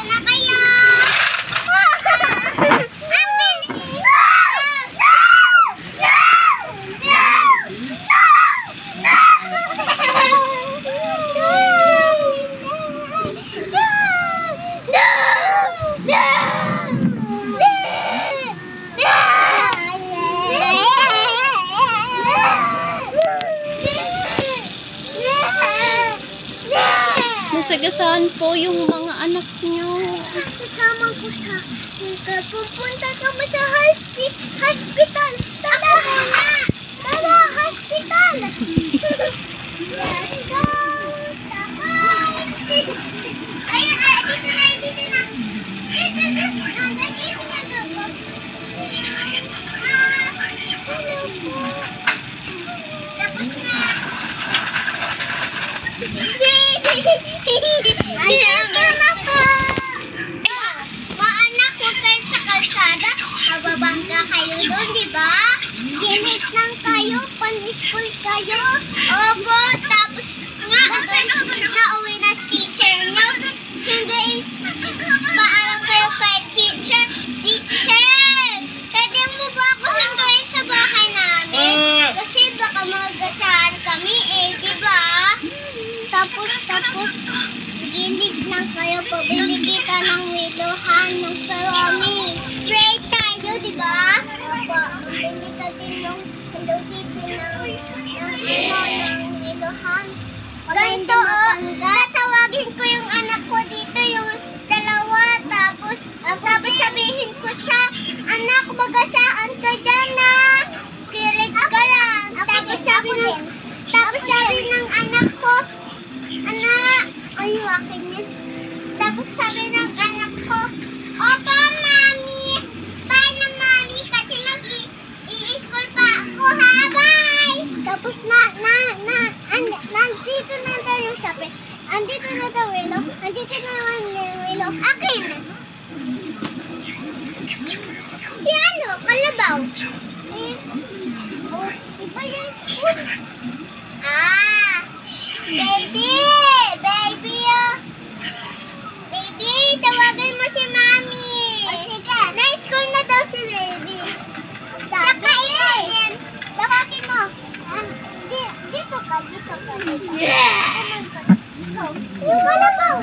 na kayo. Nasagasaan po yung mga anak niyo. Sasama ko sa pupunta kami sa hospital. Tara muna. Tara, hospital. Let's go. Takay. Ayun, dito na, dito na. Hello po. Tapos na. Ayan ako. Maanak, huwag kayo sa kalsada. Mababangga kayo doon, di ba? Gilit lang kayo, pan-school kayo. Opo, tapos nga doon nauwi na teacher nyo. Sunduin, paalam kayo kay teacher. Teacher, pwede mo ba ako sunduin sa bahay namin? Kasi baka magasaan kami di ba? Tapos, gilig lang kayo, pabili kita ng wiluhan, ng karami. Straight tayo, di ba? Opo, pabili ka din ng wiluhan. Ganito, tatawagin ko yung anak ko dito, yung dalawa, tapos sabihin ko siya, anak, magasaan ka dyan na. Kilig ka lang. Tapos sabi ng anak ko, anak, ay, akin yun. Tapos sabi ng anak ko, opo, mami. Bye na, mami. Kasi mag-i-school pa ako, ha? Bye! Tapos nandito na daw yung shopping. Andito na daw willow. Andito na naman yung willow. Akin! Si ano? Kalabaw. Iba yung school. Baby! Baby, tawagan mo si mami. Sige. Na-school na daw si baby. Saka ito din. Tawagin mo. Dito ka. Yeah! Go. Yung kalabaw.